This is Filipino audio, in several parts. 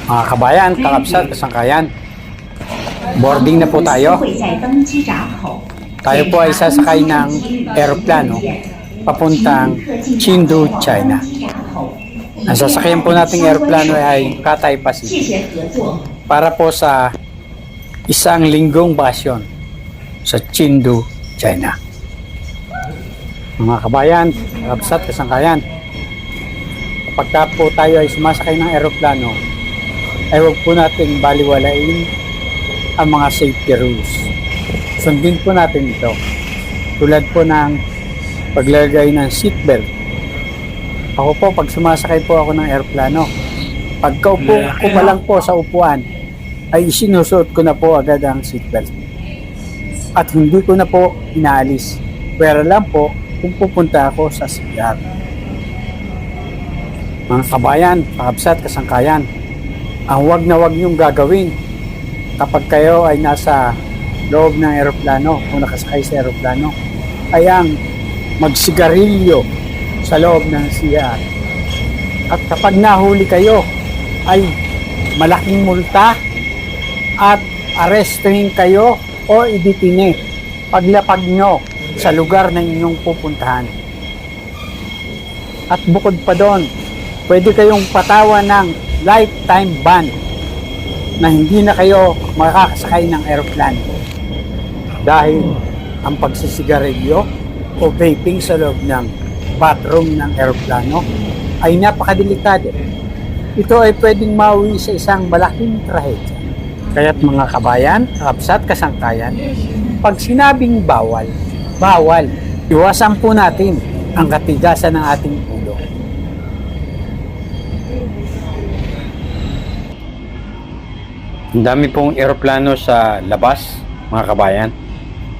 Mga kabayan, kakabsat, kasangkayan. Boarding na po tayo. Tayo po ay sasakay ng eroplano papuntang Chengdu, China. Ang sasakyan po nating eroplano ay Cathay Pacific para po sa isang linggong bakasyon sa Chengdu, China. Mga kabayan, kakabsat, kasangkayan. Kapag po tayo ay sumasakay ng eroplano, ay huwag po natin baliwalain ang mga safety rules. Sundin po natin ito. Tulad po ng paglagay ng seatbelt. Ako po, pag sumasakay po ako ng eroplano, pagkaupo ko pa lang po sa upuan, ay isinusuot ko na po agad ang seatbelt. At hindi ko na po inaalis. Pero lang po kung pupunta ako sa CR. Mga kabayan, kakabsat, kasangkayan, ang wag na wag niyong gagawin kapag kayo ay nasa loob ng eroplano o nakasakay sa eroplano ay ang magsigarilyo sa loob ng CR. At kapag nahuli kayo ay malaking multa at arestuhin kayo o iditine paglapag nyo sa lugar na inyong pupuntahan. At bukod pa doon, pwede kayong patawan ng lifetime ban na hindi na kayo makakasakay ng aeroplano dahil ang pagsisigarilyo o vaping sa loob ng bathroom ng aeroplano ay napakadelikado. Ito ay pwedeng mauwi sa isang malaking trahedya. Kaya't mga kabayan, kakabsat, kasangkayan, pag sinabing bawal, bawal. Iwasan po natin ang katigasan ng ating ulo. Ang dami pong eroplano sa labas, mga kabayan,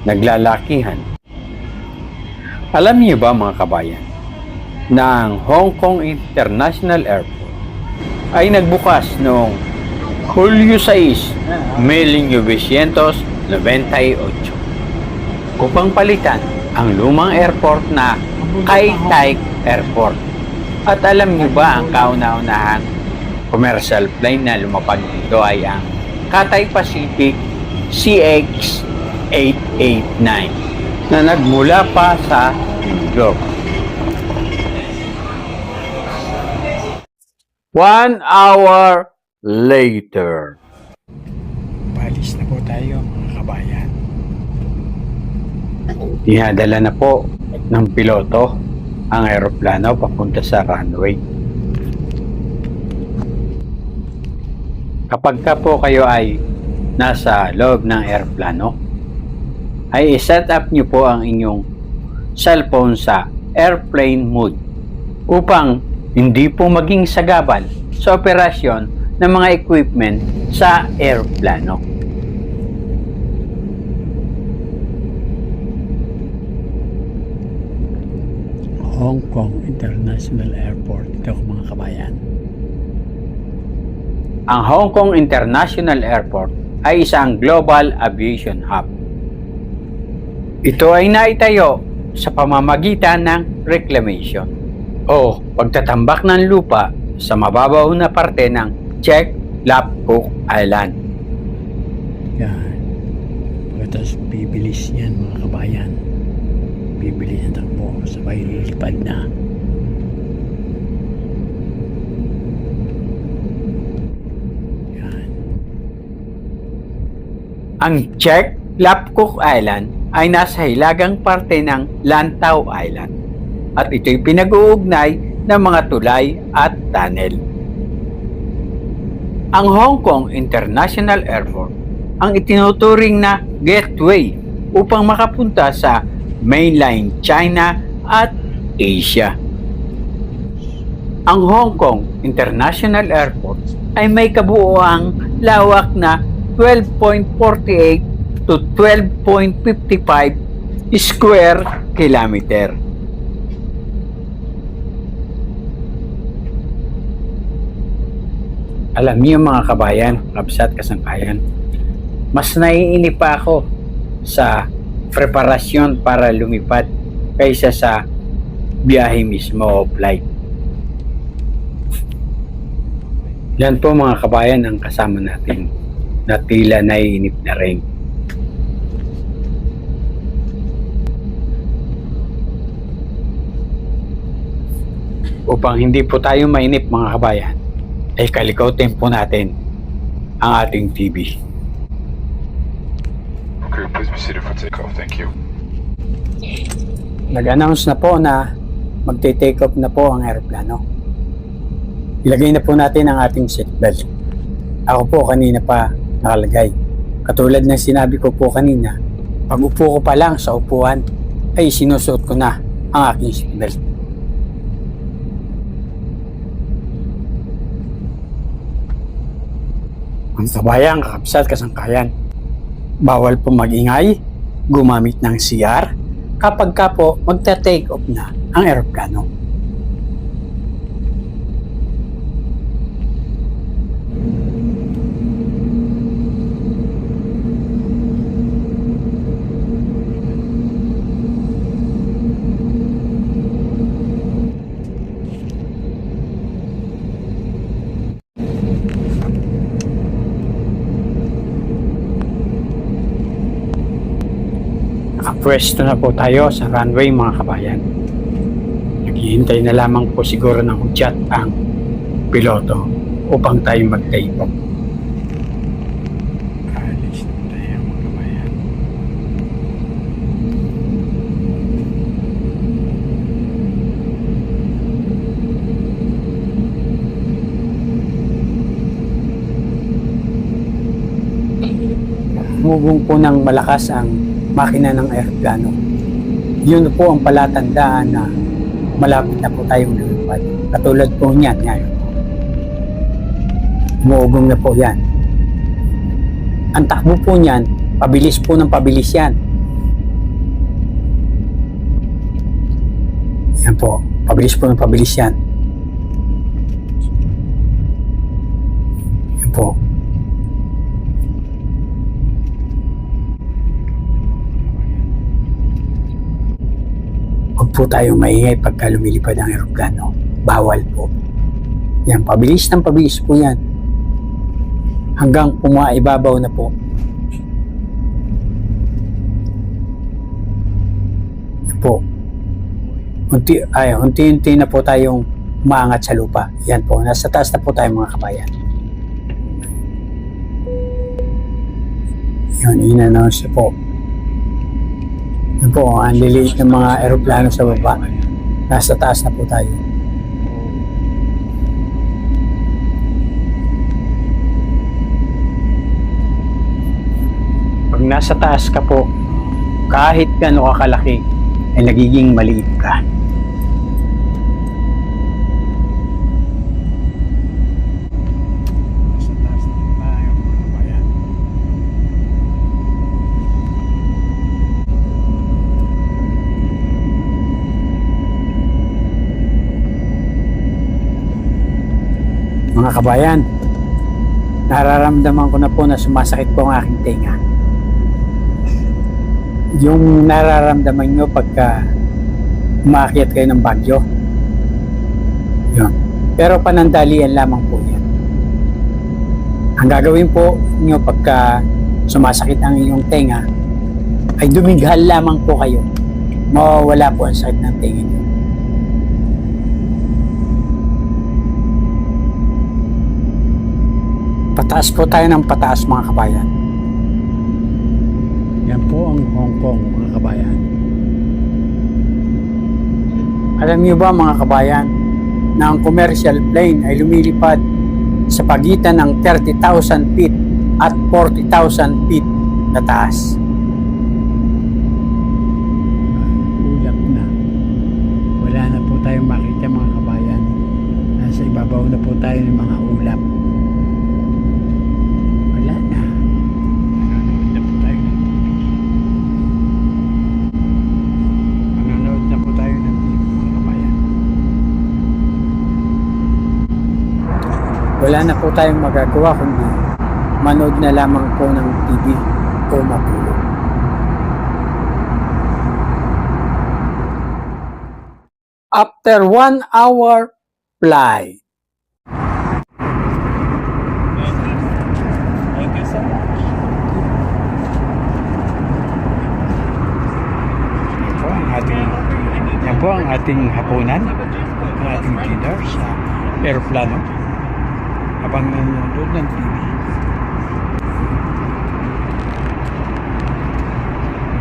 naglalakihan. Alam niyo ba, mga kabayan, na ang Hong Kong International Airport ay nagbukas noong Hulyo 6, 1998 upang palitan ang lumang airport na Kai Tai Airport. At alam niyo ba ang kauna-unahang commercial plane na lumapag dito ay ang Cathay Pacific CX-889 na nagmula pa sa New York. 1 hour later. Palis na po tayo, mga kabayan. Dinadala na po ng piloto ang eroplano papunta sa runway. Kapag ka po kayo ay nasa loob ng eroplano, ay i-set up nyo po ang inyong cellphone sa airplane mode upang hindi po maging sagabal sa operasyon ng mga equipment sa eroplano. Hong Kong International Airport. Ito mga kabayan. Ang Hong Kong International Airport ay isang global aviation hub. Ito ay naitayo sa pamamagitan ng reclamation o pagtatambak ng lupa sa mababaw na parte ng Chek Lap Kuk Island. Yan. Pagkatapos bibilis yan, mga kabayan. Bibilis na takbo, sabay lilipad na. Yan. Ang Chek Lap Kuk Island ay nasa hilagang parte ng Lantau Island at ito'y pinag-uugnay ng mga tulay at tunnel. Ang Hong Kong International Airport ang itinuturing na gateway upang makapunta sa mainland China at Asia. Ang Hong Kong International Airport ay may kabuuang lawak na 12.48 to 12.55 square kilometer. Alam niyo mga kabayan, kabsat, kasangkayan, mas naiinip pa ako sa preparasyon para lumipad kaysa sa biyahe mismo o flight. Yan po mga kabayan ang kasama natin na tila naiinip na rin. Upang hindi po tayo mainip mga kabayan, ay kalikotin po natin ang ating TV. Okay, please be seated for takeoff. Thank you. Nag-announce na po na magte-take off na po ang aeroplano. Ilagay na po natin ang ating seatbelt. Ako po kanina pa nakalagay. Katulad ng sinabi ko po kanina, pag upo ko pa lang sa upuan, ay sinusuot ko na ang aking seatbelt. Ang kabayan, kakabsat, kasangkayan. Bawal po magingay, gumamit ng CR, kapag ka po magta-take off na ang aeroplano. Nakapwesto na po tayo sa runway mga kabayan. Naghihintay na lamang po siguro ng hudyat ang piloto upang tayo mag-take off. Alis na tayo mga kabayan. Bubong po ng malakas ang makina ng aeroplano. Yun po ang palatandaan na malapit na po tayong lumipad. Katulad po niyan ngayon. Umuugong na po yan. Ang takbo po niyan, pabilis po ng pabilis yan. Yan po, pabilis po ng pabilis yan. Yan po. Huwag po tayong maingay pagka lumilipad ang aeroplano. Bawal po. Yan, pabilis ng pabilis po yan. Hanggang pumaibabaw na po. Yan po. Unti-unti na po tayong umaangat sa lupa. Yan po, nasa taas na po tayo mga kabayan. Yun, in-announce po. Yan po, ang liliit ng mga aeroplano sa baba. Nasa taas na po tayo. Pag nasa taas ka po, kahit gaano kakalaki, ay nagiging maliit ka. Mga kabayan, nararamdaman ko na po na sumasakit po ang aking tenga. Yung nararamdaman nyo pagka umakyat kayo ng Baguio. Yun. Pero panandalian lamang po yan. Ang gagawin po nyo pagka sumasakit ang inyong tenga, ay dumighal lamang po kayo. Mawawala po ang sakit ng tenga nyo. Pataas po tayo ng pataas mga kabayan. Yan po ang Hong Kong mga kabayan. Alam niyo ba mga kabayan na ang commercial plane ay lumilipad sa pagitan ng 30,000 feet at 40,000 feet na taas. Ulap na. Wala na po tayong makita mga kabayan. Nasa ibabaw na po tayo ng mga ulap. Wala na. Nanonood na po tayo ng TV. Nanonood na po tayo ng TV mga kabayan. Wala na po tayong magagawa kundi manood na lamang po ng TV o matulog. After 1 hour flight, ating hapunan, ang ating dinner sa aeroplano habang nanonood ng TV.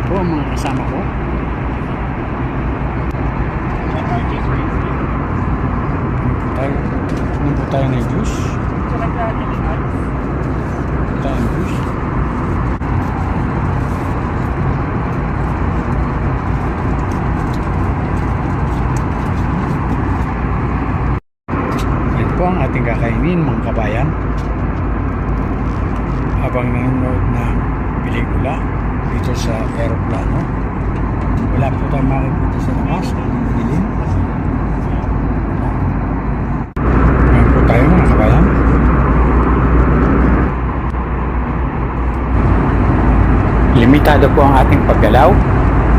Ito ang mga kasama ko. Ano po tayo ng juice? Tayo ng juice. Yan po ang ating kakainin, mga kabayan. Habang nanonood ng pelikula dito sa aeroplano. Wala po tayong makikita sa labas. Dilim. Yan po tayo, mga kabayan. Limitado po ang ating paggalaw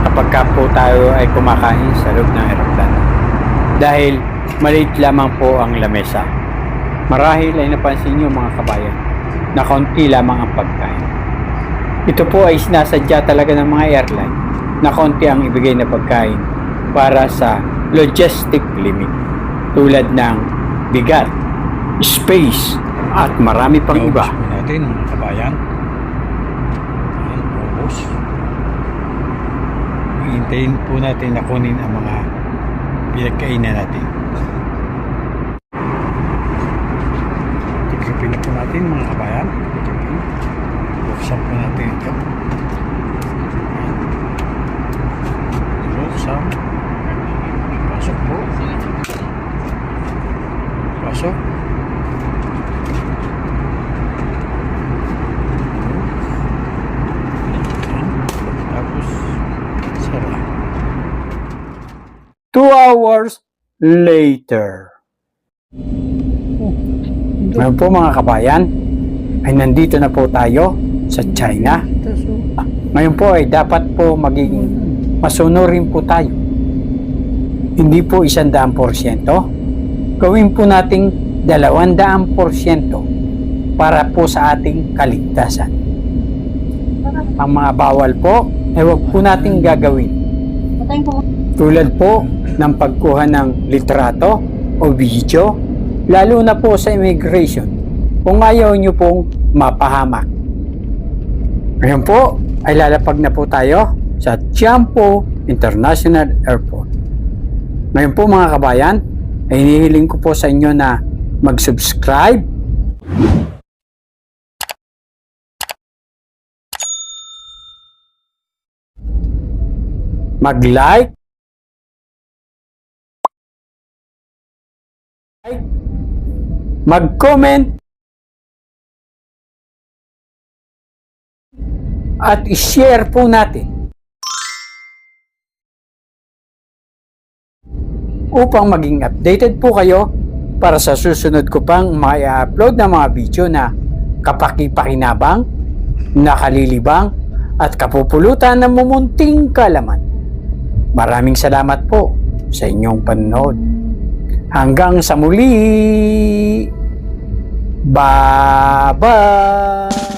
kapag ka po tayo ay kumakain sa loob ng aeroplano. Dahil maliit lamang po ang lamesa. Marahil ay napansin niyo, mga kabayan, na kaunti lamang ang pagkain. Ito po ay sinasadya talaga ng mga airline na kaunti ang ibigay na pagkain para sa logistic limit tulad ng bigat, space, at marami pang iba. Naubos po natin, mga kabayan. Ayan, ubos. Hintayin po natin na kunin ang mga pinagkainan natin. Tikripin na po natin, mga kabayan. Tikripin. Buksan po natin ito. Buksan. Pasok po. Pasok. Tapos sara. 2 hours later. Ngayon po, mga kabayan, ay nandito na po tayo sa China. Ngayon po ay dapat po maging masunurin po tayo. Hindi po 100%. Gawin po nating 200% para po sa ating kaligtasan. Ang mga bawal po ay huwag po nating gagawin. Tulad po ng pagkuha ng litrato o video, lalo na po sa immigration, kung ayaw nyo pong mapahamak. Ngayon po, ay lalapag na po tayo sa Tianpo International Airport. Ngayon po, mga kabayan, ay hinihiling ko po sa inyo na mag-subscribe, mag-like, mag-comment, at i-share po natin upang maging updated po kayo para sa susunod ko pang ma-upload na mga video na kapaki-pakinabang, nakalilibang, at kapupulutan ng mumunting kalaman. Maraming salamat po sa inyong panonood. Hanggang sa muli! Bye-bye!